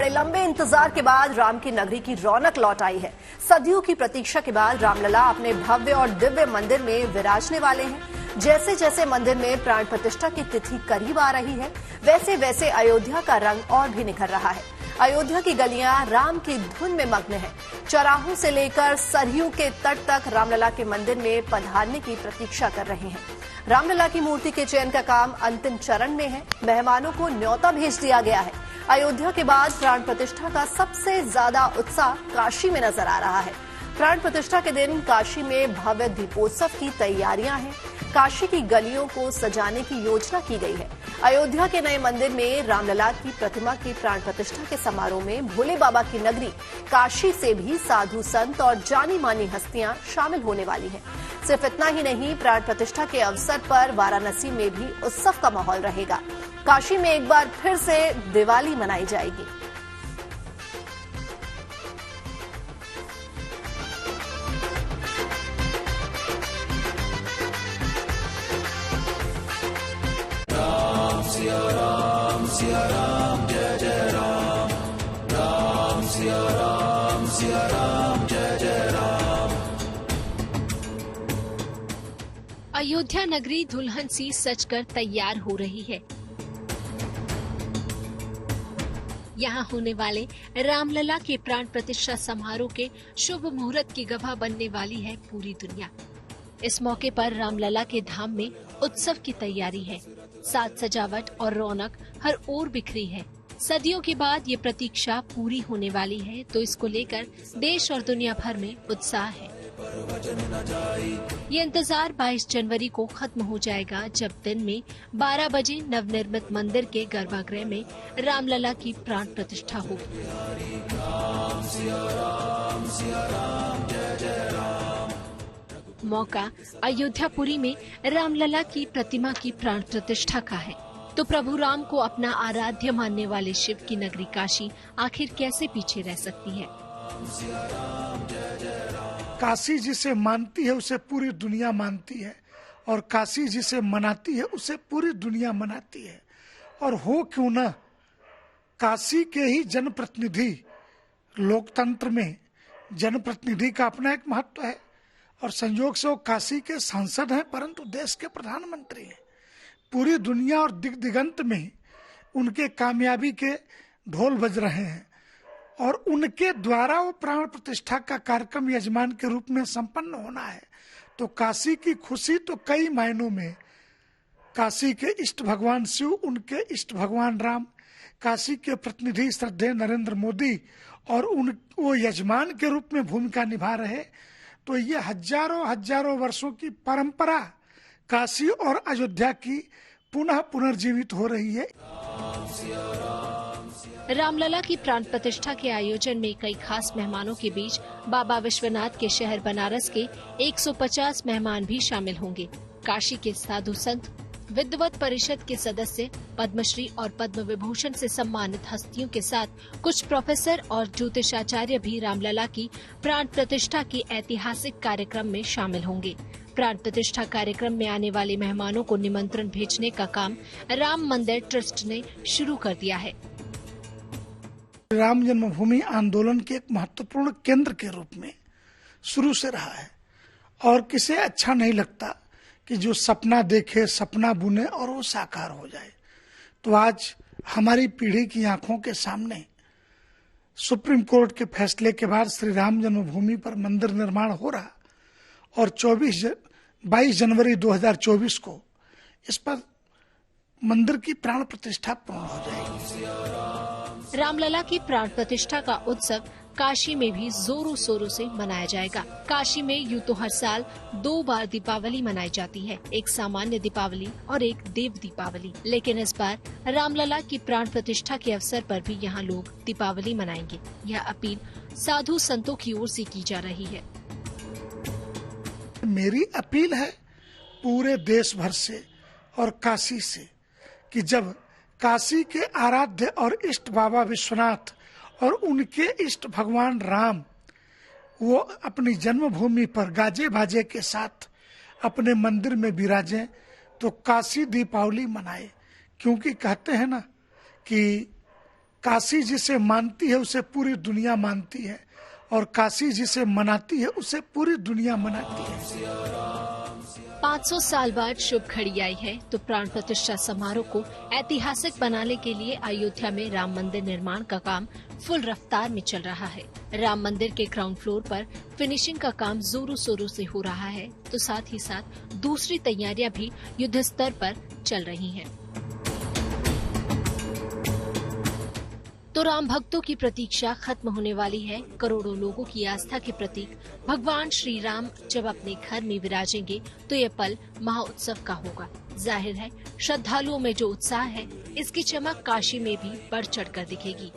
कई लंबे इंतजार के बाद राम की नगरी की रौनक लौट आई है। सदियों की प्रतीक्षा के बाद रामलला अपने भव्य और दिव्य मंदिर में विराजने वाले हैं। जैसे जैसे मंदिर में प्राण प्रतिष्ठा की तिथि करीब आ रही है, वैसे वैसे अयोध्या का रंग और भी निखर रहा है। अयोध्या की गलियां राम की धुन में मग्न है। चौराहों से लेकर सरयू के तट तक रामलला के मंदिर में पधारने की प्रतीक्षा कर रहे हैं। रामलला की मूर्ति के चयन का काम अंतिम चरण में है। मेहमानों को न्योता भेज दिया गया है। अयोध्या के बाद प्राण प्रतिष्ठा का सबसे ज्यादा उत्साह काशी में नजर आ रहा है। प्राण प्रतिष्ठा के दिन काशी में भव्य दीपोत्सव की तैयारियां हैं। काशी की गलियों को सजाने की योजना की गई है। अयोध्या के नए मंदिर में रामलला की प्रतिमा की प्राण प्रतिष्ठा के समारोह में भोले बाबा की नगरी काशी से भी साधु संत और जानी मानी हस्तियां शामिल होने वाली हैं। सिर्फ इतना ही नहीं, प्राण प्रतिष्ठा के अवसर पर वाराणसी में भी उत्सव का माहौल रहेगा। काशी में एक बार फिर से दिवाली मनाई जाएगी। सिया राम जय जय राम, राम सिया राम जय जय राम। अयोध्या नगरी दुल्हन सी सजकर तैयार हो रही है। यहाँ होने वाले रामलला के प्राण प्रतिष्ठा समारोह के शुभ मुहूर्त की गवाह बनने वाली है पूरी दुनिया। इस मौके पर रामलला के धाम में उत्सव की तैयारी है। साज सजावट और रौनक हर ओर बिखरी है। सदियों के बाद ये प्रतीक्षा पूरी होने वाली है, तो इसको लेकर देश और दुनिया भर में उत्साह है। ये इंतजार 22 जनवरी को खत्म हो जाएगा, जब दिन में 12 बजे नवनिर्मित मंदिर के गर्भगृह में रामलला की प्राण प्रतिष्ठा होगी। मौका अयोध्यापुरी में रामलला की प्रतिमा की प्राण प्रतिष्ठा का है, तो प्रभु राम को अपना आराध्य मानने वाले शिव की नगरी काशी आखिर कैसे पीछे रह सकती है। काशी जिसे मानती है उसे पूरी दुनिया मानती है, और काशी जिसे मनाती है उसे पूरी दुनिया मनाती है। और हो क्यों न, काशी के ही जनप्रतिनिधि, लोकतंत्र में जनप्रतिनिधि का अपना एक महत्व है, और संयोग से वो काशी के सांसद हैं, परंतु देश के प्रधानमंत्री हैं। पूरी दुनिया और दिग दिगंत में उनके कामयाबी के ढोल बज रहे हैं, और उनके द्वारा वो प्राण प्रतिष्ठा का कार्यक्रम यजमान के रूप में संपन्न होना है। तो काशी की खुशी तो कई मायनों में, काशी के इष्ट भगवान शिव, उनके इष्ट भगवान राम, काशी के प्रतिनिधि श्रद्धेय नरेंद्र मोदी, और वो यजमान के रूप में भूमिका निभा रहे। तो ये हजारों वर्षों की परंपरा काशी और अयोध्या की पुनः पुनर्जीवित हो रही है। रामलला की प्राण प्रतिष्ठा के आयोजन में कई खास मेहमानों के बीच बाबा विश्वनाथ के शहर बनारस के 150 मेहमान भी शामिल होंगे। काशी के साधु संत, विद्वत परिषद के सदस्य, पद्मश्री और पद्म विभूषण से सम्मानित हस्तियों के साथ कुछ प्रोफेसर और ज्योतिषाचार्य भी रामलला की प्राण प्रतिष्ठा के ऐतिहासिक कार्यक्रम में शामिल होंगे। प्राण प्रतिष्ठा कार्यक्रम में आने वाले मेहमानों को निमंत्रण भेजने का काम राम मंदिर ट्रस्ट ने शुरू कर दिया है। राम जन्मभूमि आंदोलन के एक महत्वपूर्ण केंद्र के रूप में शुरू से रहा है, और किसे अच्छा नहीं लगता कि जो सपना देखे, सपना बुने और वो साकार हो जाए। तो आज हमारी पीढ़ी की आंखों के सामने सुप्रीम कोर्ट के फैसले के बाद श्री राम जन्मभूमि पर मंदिर निर्माण हो रहा, और 22 जनवरी 2024 को इस पर मंदिर की प्राण प्रतिष्ठा पूर्ण हो जाएगी। रामलला की प्राण प्रतिष्ठा का उत्सव काशी में भी जोरों शोरों से मनाया जाएगा। काशी में यूं तो हर साल 2 बार दीपावली मनाई जाती है, एक सामान्य दीपावली और एक देव दीपावली। लेकिन इस बार रामलला की प्राण प्रतिष्ठा के अवसर पर भी यहाँ लोग दीपावली मनाएंगे। यह अपील साधु संतों की ओर से की जा रही है। मेरी अपील है पूरे देश भर से और काशी से कि जब काशी के आराध्य और इष्ट बाबा विश्वनाथ और उनके इष्ट भगवान राम वो अपनी जन्मभूमि पर गाजे बाजे के साथ अपने मंदिर में विराजें, तो काशी दीपावली मनाए। क्योंकि कहते हैं ना कि काशी जिसे मानती है उसे पूरी दुनिया मानती है, और काशी जिसे मनाती है उसे पूरी दुनिया मनाती है। 500 साल बाद शुभ घड़ी आई है तो प्राण प्रतिष्ठा समारोह को ऐतिहासिक बनाने के लिए अयोध्या में राम मंदिर निर्माण का काम फुल रफ्तार में चल रहा है। राम मंदिर के ग्राउंड फ्लोर पर फिनिशिंग का काम जोरों शोरों से हो रहा है, तो साथ ही साथ दूसरी तैयारियां भी युद्ध स्तर पर चल रही हैं। तो राम भक्तों की प्रतीक्षा खत्म होने वाली है। करोड़ों लोगों की आस्था के प्रतीक भगवान श्री राम जब अपने घर में विराजेंगे तो ये पल महाउत्सव का होगा। जाहिर है श्रद्धालुओं में जो उत्साह है इसकी चमक काशी में भी बढ़ चढ़कर दिखेगी।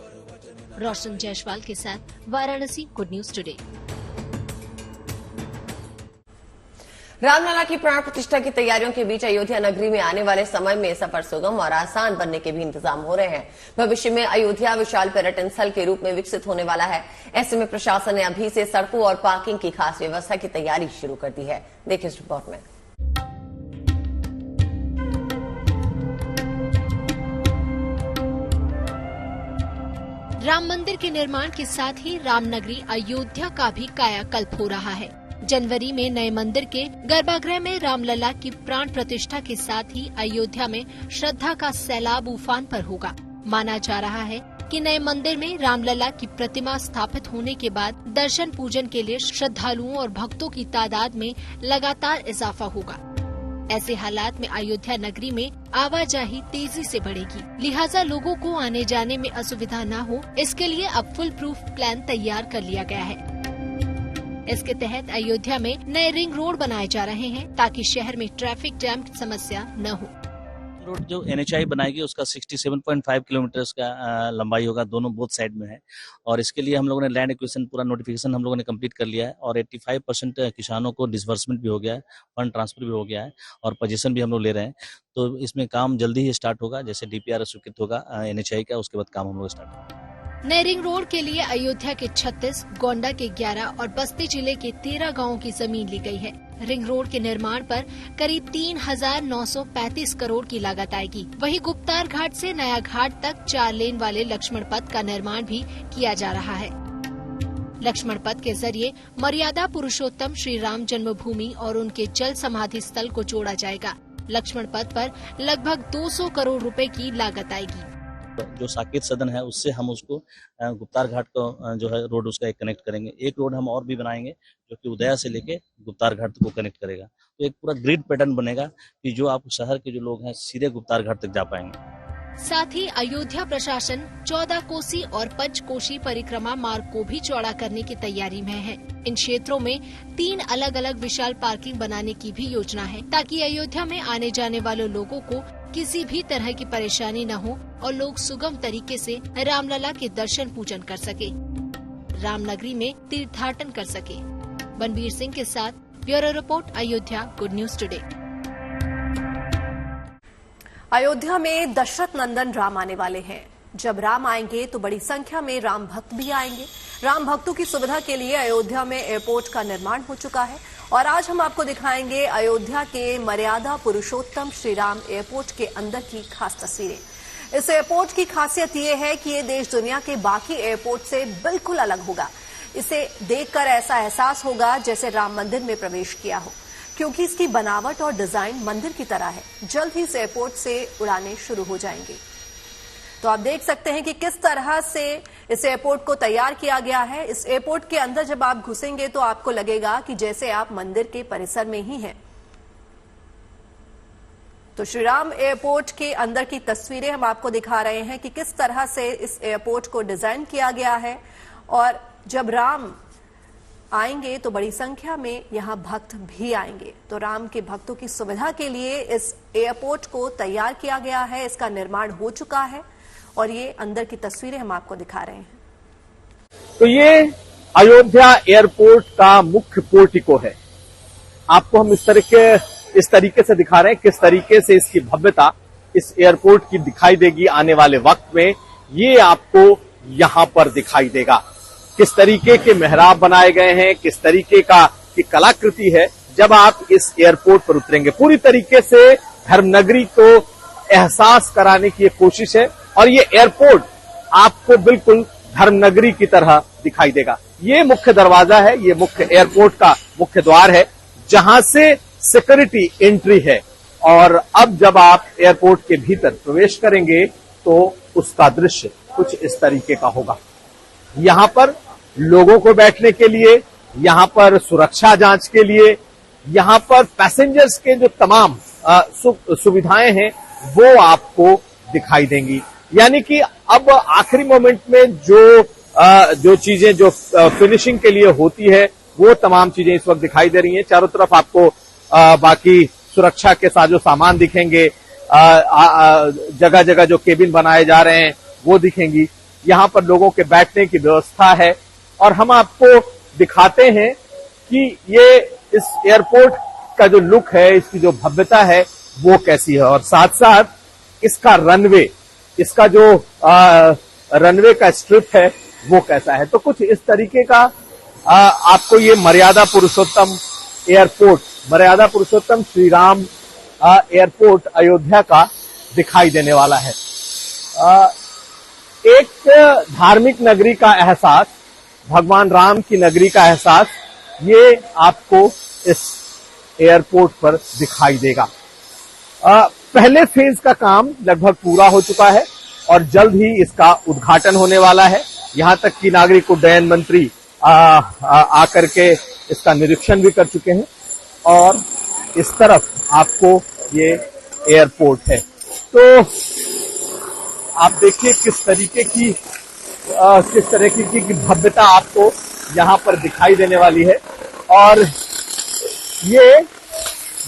रोशन जायसवाल के साथ Varanasi, good news today. Ramlala की प्राण प्रतिष्ठा की तैयारियों के बीच अयोध्या नगरी में आने वाले समय में सफर सुगम और आसान बनने के भी इंतजाम हो रहे हैं। भविष्य में अयोध्या विशाल पर्यटन स्थल के रूप में विकसित होने वाला है। ऐसे में प्रशासन ने अभी से सड़कों और पार्किंग की खास व्यवस्था की तैयारी शुरू कर दी है। देखिए इस रिपोर्ट में। राम मंदिर के निर्माण के साथ ही रामनगरी अयोध्या का भी कायाकल्प हो रहा है। जनवरी में नए मंदिर के गर्भगृह में रामलला की प्राण प्रतिष्ठा के साथ ही अयोध्या में श्रद्धा का सैलाब उफान पर होगा। माना जा रहा है कि नए मंदिर में रामलला की प्रतिमा स्थापित होने के बाद दर्शन पूजन के लिए श्रद्धालुओं और भक्तों की तादाद में लगातार इजाफा होगा। ऐसे हालात में अयोध्या नगरी में आवाजाही तेजी से बढ़ेगी, लिहाजा लोगों को आने जाने में असुविधा न हो, इसके लिए अब फुल प्रूफ प्लान तैयार कर लिया गया है। इसके तहत अयोध्या में नए रिंग रोड बनाए जा रहे हैं ताकि शहर में ट्रैफिक जैम की समस्या न हो। रोड जो NHAI बनाएगी उसका 67.5 किलोमीटर का लंबाई होगा, दोनों बोथ साइड में है। और इसके लिए हम लोगों ने लैंड एक्विजिशन पूरा नोटिफिकेशन हम लोगों ने कंप्लीट कर लिया है और 85% किसानों को डिसबर्समेंट भी हो गया है, फंड ट्रांसफर भी हो गया है और पोजीशन भी हम लोग ले रहे हैं। तो इसमें काम जल्दी ही स्टार्ट होगा। जैसे DPR स्वीकृत होगा NHAI का, उसके बाद काम हम लोग स्टार्ट होगा। नए रिंग रोड के लिए अयोध्या के 36, गोंडा के 11 और बस्ती जिले के 13 गांवों की जमीन ली गई है। रिंग रोड के निर्माण पर करीब 3,935 करोड़ की लागत आएगी। वहीं गुप्तार घाट से नया घाट तक 4 लेन वाले लक्ष्मण पथ का निर्माण भी किया जा रहा है। लक्ष्मण पथ के जरिए मर्यादा पुरुषोत्तम श्री राम जन्मभूमि और उनके जल समाधि स्थल को जोड़ा जाएगा। लक्ष्मण पथ पर लगभग 200 करोड़ रुपए की लागत आएगी। जो साकेत सदन है उससे हम उसको गुप्तार घाट को जो है रोड उसका एक कनेक्ट करेंगे। एक रोड हम और भी बनाएंगे जो कि उदया से लेके गुप्तार घाट को कनेक्ट करेगा। तो एक पूरा ग्रिड पैटर्न बनेगा कि जो आप शहर के जो लोग हैं सीधे गुप्तार घाट तक जा पाएंगे। साथ ही अयोध्या प्रशासन 14 कोसी और पंचकोशी परिक्रमा मार्ग को भी चौड़ा करने की तैयारी में है। इन क्षेत्रों में 3 अलग अलग विशाल पार्किंग बनाने की भी योजना है ताकि अयोध्या में आने जाने वाले लोगों को किसी भी तरह की परेशानी न हो और लोग सुगम तरीके से रामलला के दर्शन पूजन कर सके, रामनगरी में तीर्थाटन कर सके। बनबीर सिंह के साथ bureau report, Ayodhya, good news today. Ayodhya में दशरथ नंदन राम आने वाले हैं। जब राम आएंगे तो बड़ी संख्या में राम भक्त भी आएंगे। राम भक्तों की सुविधा के लिए अयोध्या में एयरपोर्ट का निर्माण हो चुका है और आज हम आपको दिखाएंगे अयोध्या के मर्यादा पुरुषोत्तम श्री राम एयरपोर्ट के अंदर की खास तस्वीरें। इस एयरपोर्ट की खासियत ये है कि ये देश दुनिया के बाकी एयरपोर्ट से बिल्कुल अलग होगा। इसे देखकर ऐसा एहसास होगा जैसे राम मंदिर में प्रवेश किया हो, क्योंकि इसकी बनावट और डिजाइन मंदिर की तरह है। जल्द ही इस एयरपोर्ट से उड़ानें शुरू हो जाएंगी। तो आप देख सकते हैं कि किस तरह से इस एयरपोर्ट को तैयार किया गया है। इस एयरपोर्ट के अंदर जब आप घुसेंगे तो आपको लगेगा कि जैसे आप मंदिर के परिसर में ही हैं। तो श्रीराम एयरपोर्ट के अंदर की तस्वीरें हम आपको दिखा रहे हैं कि किस तरह से इस एयरपोर्ट को डिजाइन किया गया है और जब राम आएंगे तो बड़ी संख्या में यहां भक्त भी आएंगे। तो राम के भक्तों की सुविधा के लिए इस एयरपोर्ट को तैयार किया गया है। इसका निर्माण हो चुका है और ये अंदर की तस्वीरें हम आपको दिखा रहे हैं। तो ये अयोध्या एयरपोर्ट का मुख्य पोर्टिको है। आपको हम इस तरीके से दिखा रहे हैं किस तरीके से इसकी भव्यता इस एयरपोर्ट की दिखाई देगी आने वाले वक्त में। ये आपको यहां पर दिखाई देगा किस तरीके के मेहराब बनाए गए हैं, किस तरीके की कलाकृति है। जब आप इस एयरपोर्ट पर उतरेंगे पूरी तरीके से धर्मनगरी को एहसास कराने की कोशिश है और ये एयरपोर्ट आपको बिल्कुल धर्मनगरी की तरह दिखाई देगा। ये मुख्य दरवाजा है, ये मुख्य एयरपोर्ट का मुख्य द्वार है, जहां से सिक्योरिटी एंट्री है। और अब जब आप एयरपोर्ट के भीतर प्रवेश करेंगे तो उसका दृश्य कुछ इस तरीके का होगा। यहां पर लोगों को बैठने के लिए, यहां पर सुरक्षा जांच के लिए, यहां पर पैसेंजर्स के जो तमाम सुविधाएं हैं वो आपको दिखाई देंगी। यानी कि अब आखिरी मोमेंट में जो चीजें जो फिनिशिंग के लिए होती है वो तमाम चीजें इस वक्त दिखाई दे रही हैं। चारों तरफ आपको बाकी सुरक्षा के साजो सामान दिखेंगे, जगह जगह जो केबिन बनाए जा रहे हैं वो दिखेंगी। यहां पर लोगों के बैठने की व्यवस्था है और हम आपको दिखाते हैं कि ये इस एयरपोर्ट का जो लुक है, इसकी जो भव्यता है वो कैसी है, और साथ साथ इसका रनवे, इसका जो रनवे का स्ट्रिप है वो कैसा है। तो कुछ इस तरीके का आपको ये मर्यादा पुरुषोत्तम एयरपोर्ट, मर्यादा पुरुषोत्तम श्री राम एयरपोर्ट अयोध्या का दिखाई देने वाला है। एक धार्मिक नगरी का एहसास, भगवान राम की नगरी का एहसास, ये आपको इस एयरपोर्ट पर दिखाई देगा। पहले फेज का काम लगभग पूरा हो चुका है और जल्द ही इसका उद्घाटन होने वाला है। यहां तक कि नागरिक उड्डयन मंत्री आकर के इसका निरीक्षण भी कर चुके हैं और इस तरफ आपको ये एयरपोर्ट है। तो आप देखिए किस तरीके की भव्यता आपको यहां पर दिखाई देने वाली है। और ये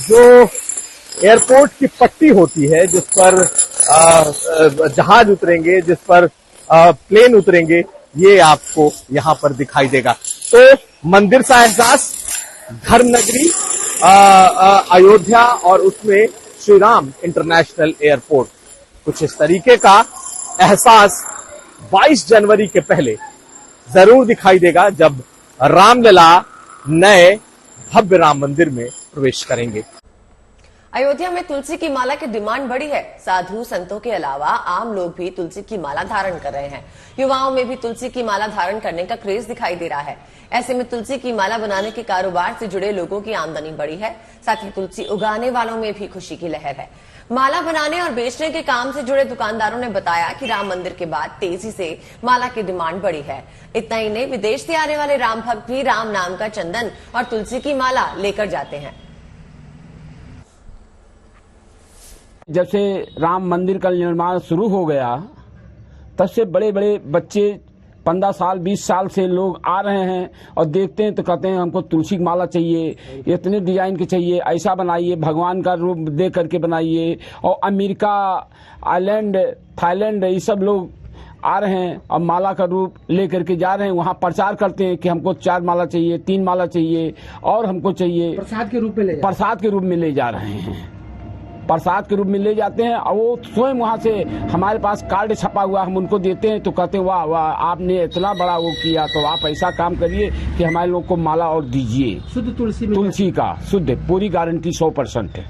जो एयरपोर्ट की पट्टी होती है जिस पर जहाज उतरेंगे, जिस पर प्लेन उतरेंगे, ये आपको यहां पर दिखाई देगा। तो मंदिर सा एहसास, धर्मनगरी अयोध्या और उसमें श्री राम इंटरनेशनल एयरपोर्ट, कुछ इस तरीके का एहसास 22 जनवरी के पहले जरूर दिखाई देगा जब रामलला नए भव्य राम मंदिर में प्रवेश करेंगे। अयोध्या में तुलसी की माला की डिमांड बढ़ी है। साधु संतों के अलावा आम लोग भी तुलसी की माला धारण कर रहे हैं। युवाओं में भी तुलसी की माला धारण करने का क्रेज दिखाई दे रहा है। ऐसे में तुलसी की माला बनाने के कारोबार से जुड़े लोगों की आमदनी बढ़ी है। साथ ही तुलसी उगाने वालों में भी खुशी की लहर है। माला बनाने और बेचने के काम से जुड़े दुकानदारों ने बताया कि राम मंदिर के बाद तेजी से माला की डिमांड बढ़ी है। इतना ही नहीं, विदेश से आने वाले राम भक्त भी राम नाम का चंदन और तुलसी की माला लेकर जाते हैं। जब से राम मंदिर का निर्माण शुरू हो गया तब से बड़े बड़े बच्चे 15 साल 20 साल से लोग आ रहे हैं और देखते हैं तो कहते हैं हमको तुलसी की माला चाहिए, इतने डिजाइन की चाहिए, ऐसा बनाइए, भगवान का रूप दे करके बनाइए। और अमेरिका, आइलैंड, थाईलैंड, ये सब लोग आ रहे हैं और माला का रूप लेकर के जा रहे हैं। वहाँ प्रचार करते हैं कि हमको 4 माला चाहिए, 3 माला चाहिए और हमको चाहिए। प्रसाद के रूप में ले जा रहे हैं, प्रसाद के रूप में ले जाते हैं। और वो स्वयं वहाँ से हमारे पास कार्ड छपा हुआ, हम उनको देते हैं तो कहते हैं वाह वाह आपने इतना बड़ा वो किया, तो आप ऐसा काम करिए कि हमारे लोग को माला और दीजिए। शुद्ध तुलसी का शुद्ध, पूरी गारंटी 100% है।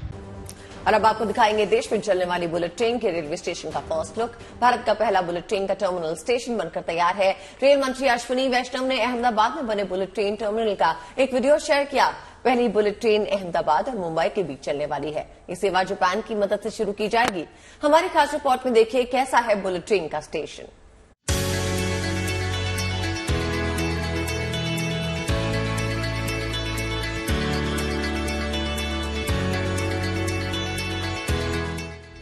और अब आपको दिखाएंगे देश में चलने वाली बुलेट ट्रेन के रेलवे स्टेशन का फर्स्ट लुक। भारत का पहला बुलेट ट्रेन का टर्मिनल स्टेशन बनकर तैयार है। रेल मंत्री अश्विनी वैष्णव ने अहमदाबाद में बने बुलेट ट्रेन टर्मिनल का एक वीडियो शेयर किया। पहली बुलेट ट्रेन अहमदाबाद और मुंबई के बीच चलने वाली है। ये सेवा जापान की मदद से शुरू की जाएगी। हमारी खास रिपोर्ट में देखिए कैसा है बुलेट ट्रेन का स्टेशन।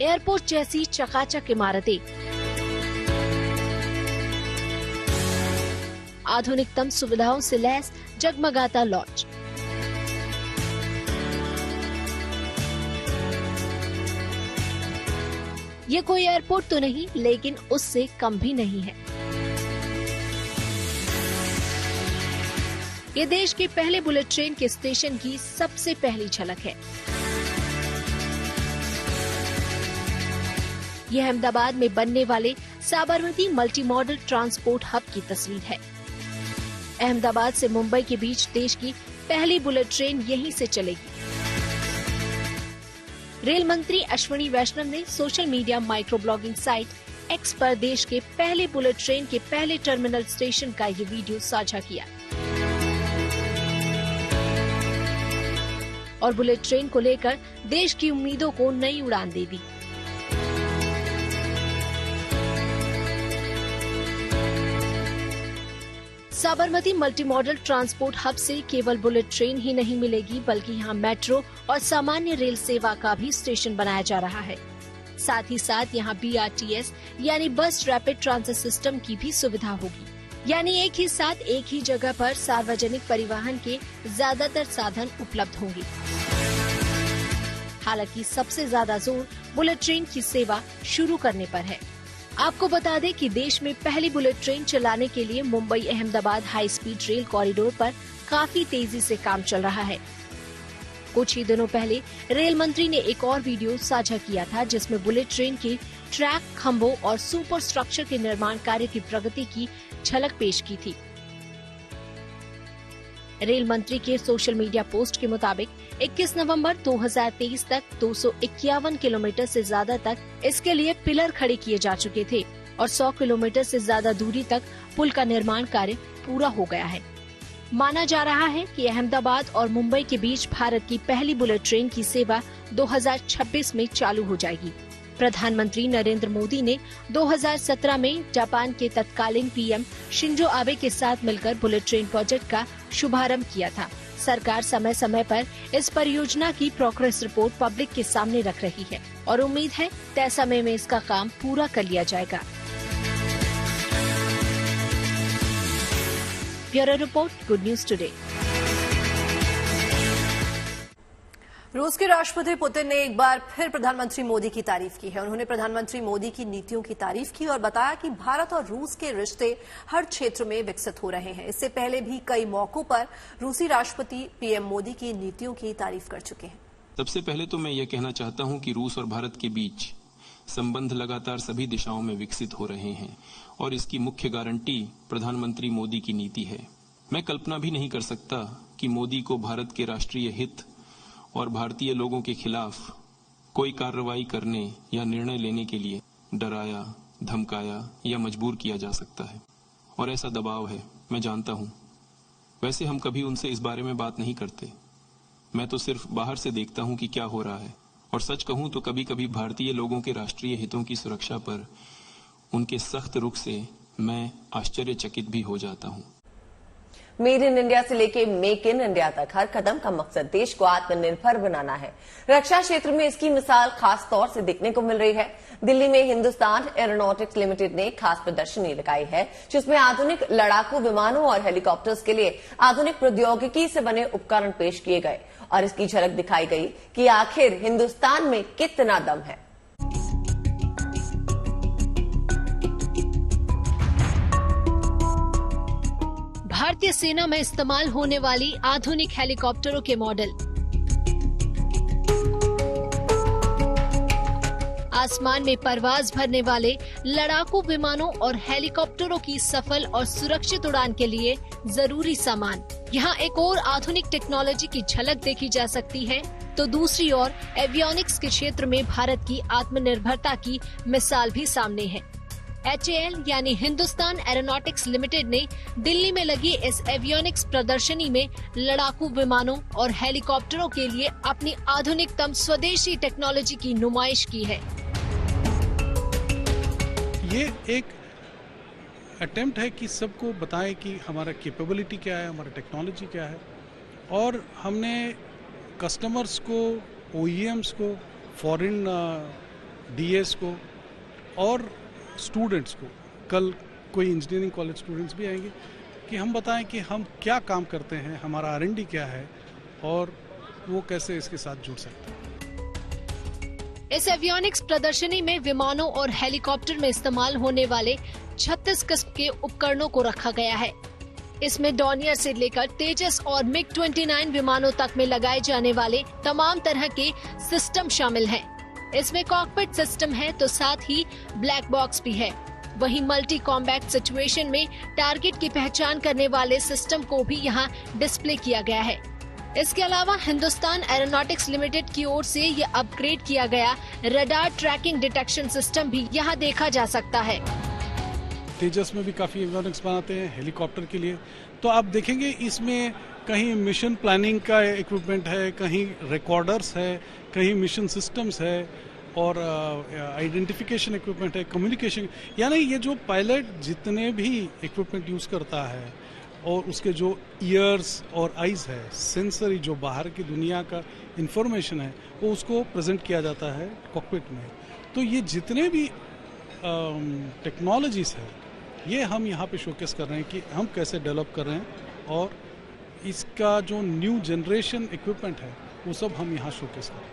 एयरपोर्ट जैसी चकाचक इमारतें, आधुनिकतम सुविधाओं से लैस जगमगाता लॉन्च, ये कोई एयरपोर्ट तो नहीं, लेकिन उससे कम भी नहीं है। ये देश के पहले बुलेट ट्रेन के स्टेशन की सबसे पहली झलक है। यह अहमदाबाद में बनने वाले Sabarmati multimodal transport hub की तस्वीर है। अहमदाबाद से मुंबई के बीच देश की पहली बुलेट ट्रेन यहीं से चलेगी। रेल मंत्री अश्विनी वैष्णव ने social media micro blogging site x पर देश के पहले बुलेट ट्रेन के पहले टर्मिनल स्टेशन का ये वीडियो साझा किया और बुलेट ट्रेन को लेकर देश की उम्मीदों को नई उड़ान दे दी। Sabarmati multimodal transport hub से केवल बुलेट ट्रेन ही नहीं मिलेगी, बल्कि यहाँ मेट्रो और सामान्य रेल सेवा का भी स्टेशन बनाया जा रहा है। साथ ही साथ यहाँ BRTS यानी बस रैपिड ट्रांजिट सिस्टम की भी सुविधा होगी, यानी एक ही साथ एक ही जगह पर सार्वजनिक परिवहन के ज्यादातर साधन उपलब्ध होंगे। हालांकि सबसे ज्यादा जोर बुलेट ट्रेन की सेवा शुरू करने पर है। आपको बता दें कि देश में पहली बुलेट ट्रेन चलाने के लिए Mumbai Ahmedabad high speed rail corridor पर काफी तेजी से काम चल रहा है। कुछ ही दिनों पहले रेल मंत्री ने एक और वीडियो साझा किया था, जिसमें बुलेट ट्रेन के ट्रैक, खंभों और सुपर स्ट्रक्चर के निर्माण कार्य की प्रगति की झलक पेश की थी। रेल मंत्री के सोशल मीडिया पोस्ट के मुताबिक 21 नवंबर 2023 तक 251 किलोमीटर से ज्यादा तक इसके लिए पिलर खड़े किए जा चुके थे और 100 किलोमीटर से ज्यादा दूरी तक पुल का निर्माण कार्य पूरा हो गया है। माना जा रहा है कि अहमदाबाद और मुंबई के बीच भारत की पहली बुलेट ट्रेन की सेवा 2026 में चालू हो जाएगी। प्रधानमंत्री नरेंद्र मोदी ने 2017 में जापान के तत्कालीन PM शिंजो आबे के साथ मिलकर बुलेट ट्रेन प्रोजेक्ट का शुभारंभ किया था। सरकार समय समय पर इस परियोजना की प्रोग्रेस रिपोर्ट पब्लिक के सामने रख रही है और उम्मीद है तय समय में इसका काम पूरा कर लिया जाएगा। Bureau report, good news today. रूस के राष्ट्रपति पुतिन ने एक बार फिर प्रधानमंत्री मोदी की तारीफ की है। उन्होंने प्रधानमंत्री मोदी की नीतियों की तारीफ की और बताया कि भारत और रूस के रिश्ते हर क्षेत्र में विकसित हो रहे हैं। इससे पहले भी कई मौकों पर रूसी राष्ट्रपति PM मोदी की नीतियों की तारीफ कर चुके हैं। सबसे पहले तो मैं ये कहना चाहता हूं कि रूस और भारत के बीच संबंध लगातार सभी दिशाओं में विकसित हो रहे हैं और इसकी मुख्य गारंटी प्रधानमंत्री मोदी की नीति है। मैं कल्पना भी नहीं कर सकता कि मोदी को भारत के राष्ट्रीय हित और भारतीय लोगों के खिलाफ कोई कार्रवाई करने या निर्णय लेने के लिए डराया, धमकाया या मजबूर किया जा सकता है और ऐसा दबाव है, मैं जानता हूं। वैसे हम कभी उनसे इस बारे में बात नहीं करते। मैं तो सिर्फ बाहर से देखता हूं कि क्या हो रहा है और सच कहूं तो कभी कभी भारतीय लोगों के राष्ट्रीय हितों की सुरक्षा पर उनके सख्त रुख से मैं आश्चर्यचकित भी हो जाता हूं। मेड इन इंडिया से लेके मेक इन इंडिया तक हर कदम का मकसद देश को आत्मनिर्भर बनाना है। रक्षा क्षेत्र में इसकी मिसाल खास तौर से देखने को मिल रही है। दिल्ली में हिंदुस्तान एरोनॉटिक्स लिमिटेड ने खास प्रदर्शनी लगाई है, जिसमें आधुनिक लड़ाकू विमानों और हेलीकॉप्टर्स के लिए आधुनिक प्रौद्योगिकी से बने उपकरण पेश किए गए और इसकी झलक दिखाई गई कि आखिर हिंदुस्तान में कितना दम है। भारतीय सेना में इस्तेमाल होने वाली आधुनिक हेलीकॉप्टरों के मॉडल। आसमान में परवाज भरने वाले लड़ाकू विमानों और हेलीकॉप्टरों की सफल और सुरक्षित उड़ान के लिए जरूरी सामान। यहाँ एक और आधुनिक टेक्नोलॉजी की झलक देखी जा सकती है, तो दूसरी ओर एवियोनिक्स के क्षेत्र में भारत की आत्मनिर्भरता की मिसाल भी सामने है। HAL यानी हिंदुस्तान एरोनॉटिक्स लिमिटेड ने दिल्ली में लगी इस एवियोनिक्स प्रदर्शनी में लड़ाकू विमानों और हेलीकॉप्टरों के लिए अपनी आधुनिकतम स्वदेशी टेक्नोलॉजी की नुमाइश की है। ये एक अटेम्प्ट है कि सबको बताएं कि हमारा कैपेबिलिटी क्या है, हमारा टेक्नोलॉजी क्या है, और हमने कस्टमर्स को, OEMs को, फॉरेन DS को और स्टूडेंट्स को, कल कोई इंजीनियरिंग कॉलेज स्टूडेंट्स भी आएंगे, कि हम बताएं कि हम क्या काम करते हैं, हमारा R&D क्या है और वो कैसे इसके साथ जुड़ सकते हैं। इस एवियोनिक्स प्रदर्शनी में विमानों और हेलीकॉप्टर में इस्तेमाल होने वाले 36 किस्म के उपकरणों को रखा गया है। इसमें डॉर्नियर से लेकर तेजस और MiG-29 विमानों तक में लगाए जाने वाले तमाम तरह के सिस्टम शामिल हैं। इसमें कॉकपिट सिस्टम है तो साथ ही ब्लैक बॉक्स भी है। वहीं मल्टी कॉम्बैट सिचुएशन में टारगेट की पहचान करने वाले सिस्टम को भी यहाँ डिस्प्ले किया गया है। इसके अलावा हिंदुस्तान एरोनॉटिक्स लिमिटेड की ओर से ये अपग्रेड किया गया रडार ट्रैकिंग डिटेक्शन सिस्टम भी यहाँ देखा जा सकता है। तेजस में भी काफी एवियोनिक्स बनाते हैं हेलीकॉप्टर के लिए, तो आप देखेंगे इसमें कहीं मिशन प्लानिंग का इक्विपमेंट है, कहीं रिकॉर्डर्स है, कहीं मिशन सिस्टम्स है और आइडेंटिफिकेशन इक्विपमेंट है, कम्युनिकेशन, यानी ये जो पायलट जितने भी इक्विपमेंट यूज करता है और उसके जो ईयर्स और आइज है, सेंसरी जो बाहर की दुनिया का इंफॉर्मेशन है वो उसको प्रेजेंट किया जाता है कॉकपिट में। तो ये जितने भी टेक्नोलॉजीज है ये हम यहाँ पे शोकेस कर रहे हैं कि हम कैसे डेवलप कर रहे हैं और इसका जो न्यू जनरेशन इक्विपमेंट है वो सब हम यहाँ शोकेस कर रहे हैं।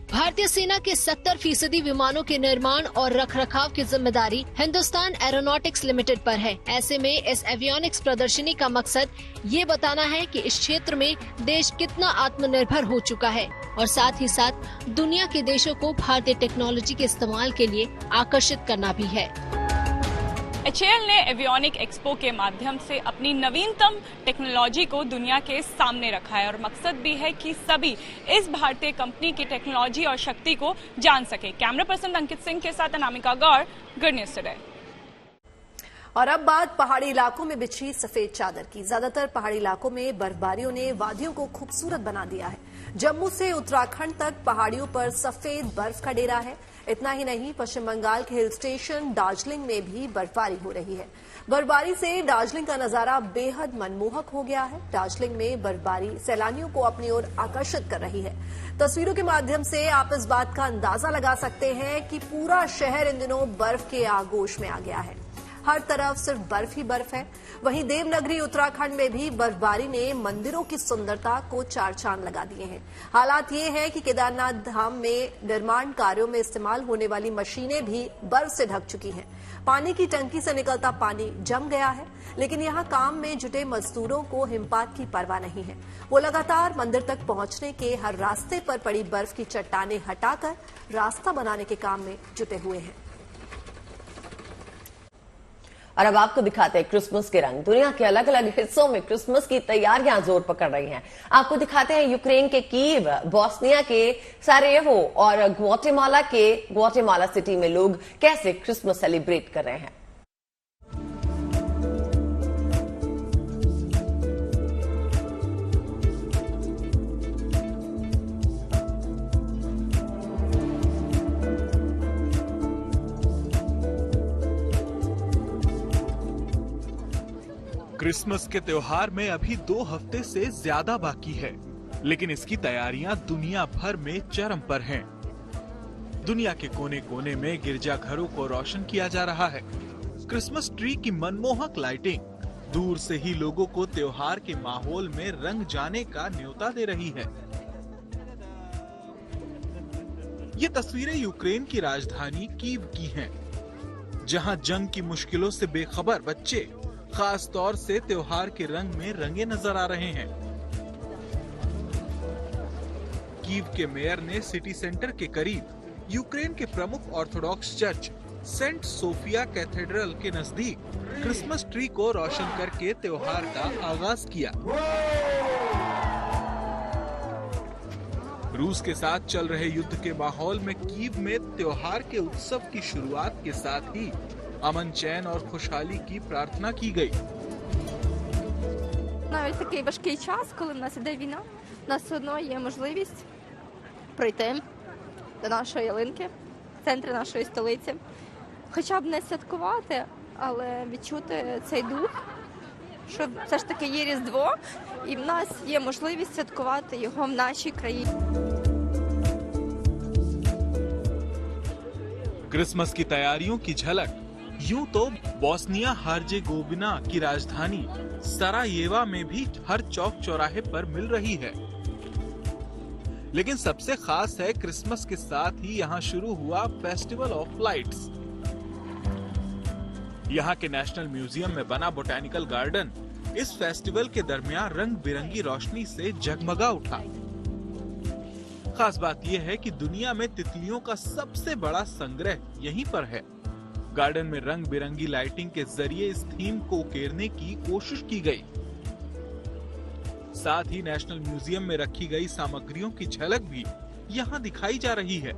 भारतीय सेना के 70% विमानों के निर्माण और रखरखाव की जिम्मेदारी हिंदुस्तान एरोनॉटिक्स लिमिटेड पर है। ऐसे में इस एवियोनिक्स प्रदर्शनी का मकसद ये बताना है कि इस क्षेत्र में देश कितना आत्मनिर्भर हो चुका है और साथ ही साथ दुनिया के देशों को भारतीय टेक्नोलॉजी के इस्तेमाल के लिए आकर्षित करना भी है। HAL ने एवियोनिक एक्सपो के माध्यम से अपनी नवीनतम टेक्नोलॉजी को दुनिया के सामने रखा है और मकसद भी है कि सभी इस भारतीय कंपनी की टेक्नोलॉजी और शक्ति को जान सके। कैमरा पर्सन अंकित सिंह के साथ अनामिका गौर, गुड न्यूज टुडे। और अब बात पहाड़ी इलाकों में बिछी सफेद चादर की। ज्यादातर पहाड़ी इलाकों में बर्फबारियों ने वादियों को खूबसूरत बना दिया है। जम्मू से उत्तराखंड तक पहाड़ियों पर सफेद बर्फ का डेरा है। इतना ही नहीं, पश्चिम बंगाल के हिल स्टेशन दार्जिलिंग में भी बर्फबारी हो रही है। बर्फबारी से दार्जिलिंग का नजारा बेहद मनमोहक हो गया है। दार्जिलिंग में बर्फबारी सैलानियों को अपनी ओर आकर्षित कर रही है। तस्वीरों के माध्यम से आप इस बात का अंदाजा लगा सकते हैं कि पूरा शहर इन दिनों बर्फ के आगोश में आ गया है। हर तरफ सिर्फ बर्फ ही बर्फ है। वहीं देवनगरी उत्तराखंड में भी बर्फबारी ने मंदिरों की सुंदरता को चार चांद लगा दिए हैं। हालात ये है कि केदारनाथ धाम में निर्माण कार्यों में इस्तेमाल होने वाली मशीनें भी बर्फ से ढक चुकी हैं। पानी की टंकी से निकलता पानी जम गया है, लेकिन यहाँ काम में जुटे मजदूरों को हिमपात की परवाह नहीं है। वो लगातार मंदिर तक पहुंचने के हर रास्ते पर पड़ी बर्फ की चट्टानें हटाकर रास्ता बनाने के काम में जुटे हुए हैं। और अब आपको दिखाते हैं क्रिसमस के रंग। दुनिया के अलग अलग हिस्सों में क्रिसमस की तैयारियां जोर पकड़ रही हैं। आपको दिखाते हैं यूक्रेन के कीव, बोस्निया के सारायेवो और ग्वाटेमाला सिटी में लोग कैसे क्रिसमस सेलिब्रेट कर रहे हैं। क्रिसमस के त्योहार में अभी 2 हफ्ते से ज्यादा बाकी है, लेकिन इसकी तैयारियां दुनिया भर में चरम पर हैं। दुनिया के कोने कोने में गिरजाघरों को रोशन किया जा रहा है। क्रिसमस ट्री की मनमोहक लाइटिंग दूर से ही लोगों को त्योहार के माहौल में रंग जाने का न्योता दे रही है। ये तस्वीरें यूक्रेन की राजधानी कीव की हैं, जहां जंग की मुश्किलों से बेखबर बच्चे खास तौर से त्योहार के रंग में रंगे नजर आ रहे हैं। कीव के मेयर ने सिटी सेंटर के करीब यूक्रेन के प्रमुख Orthodox church Saint Sophia cathedral के नजदीक क्रिसमस ट्री को रोशन करके त्योहार का आगाज किया। रूस के साथ चल रहे युद्ध के माहौल में कीव में त्योहार के उत्सव की शुरुआत के साथ ही अमन, चैन और खुशहाली की प्रार्थना की गई। Навіть такий важкий час, коли в нас іде війна, у нас все одно є можливість прийти до нашої ялинки, в центрі нашої столиці. Хоча б не святкувати, але відчути цей дух, що все ж таки є Різдво, і в нас є можливість святкувати його в нашій країні. क्रिसमस की तैयारियों की झलक यूं तो बोस्निया हर्जेगोविना की राजधानी सरायेवा में भी हर चौक चौराहे पर मिल रही है, लेकिन सबसे खास है क्रिसमस के साथ ही यहाँ शुरू हुआ फेस्टिवल ऑफ लाइट्स। यहाँ के नेशनल म्यूजियम में बना बोटैनिकल गार्डन इस फेस्टिवल के दरमियान रंग बिरंगी रोशनी से जगमगा उठा। खास बात यह है कि दुनिया में तितलियों का सबसे बड़ा संग्रह यहीं पर है। गार्डन में रंग बिरंगी लाइटिंग के जरिए इस थीम को उकेरने की कोशिश की गई। साथ ही नेशनल म्यूजियम में रखी गई सामग्रियों की झलक भी यहाँ दिखाई जा रही है।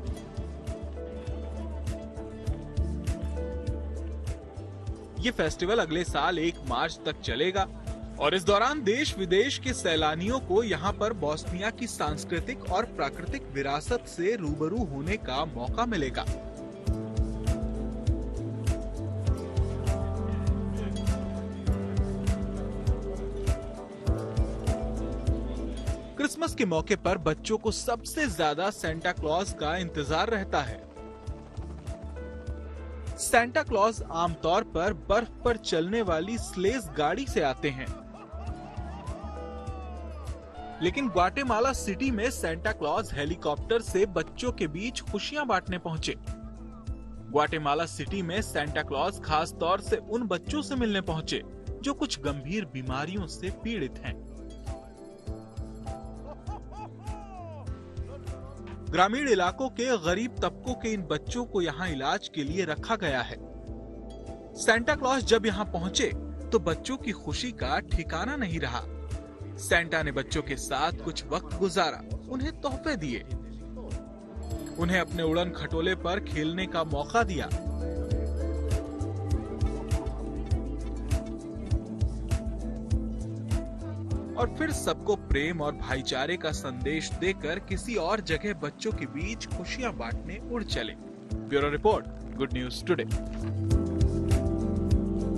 ये फेस्टिवल अगले साल 1 मार्च तक चलेगा और इस दौरान देश विदेश के सैलानियों को यहाँ पर बोस्निया की सांस्कृतिक और प्राकृतिक विरासत से रूबरू होने का मौका मिलेगा। क्रिसमस के मौके पर बच्चों को सबसे ज्यादा सेंटा क्लॉज का इंतजार रहता है। सेंटा क्लॉज आमतौर पर बर्फ पर चलने वाली स्लेज गाड़ी से आते हैं, लेकिन ग्वाटेमाला सिटी में सेंटा क्लॉज हेलीकॉप्टर से बच्चों के बीच खुशियां बांटने पहुंचे। ग्वाटेमाला सिटी में सेंटा क्लॉज खास तौर से उन बच्चों से मिलने पहुंचे जो कुछ गंभीर बीमारियों से पीड़ित हैं। ग्रामीण इलाकों के गरीब तबकों के इन बच्चों को यहाँ इलाज के लिए रखा गया है। सेंटा क्लॉज जब यहाँ पहुंचे तो बच्चों की खुशी का ठिकाना नहीं रहा। सेंटा ने बच्चों के साथ कुछ वक्त गुजारा, उन्हें तोहफे दिए, उन्हें अपने उड़न खटोले पर खेलने का मौका दिया। और फिर सबको प्रेम और भाईचारे का संदेश देकर किसी और जगह बच्चों के बीच खुशियां बांटने उड़ चले। Bureau report, good news today.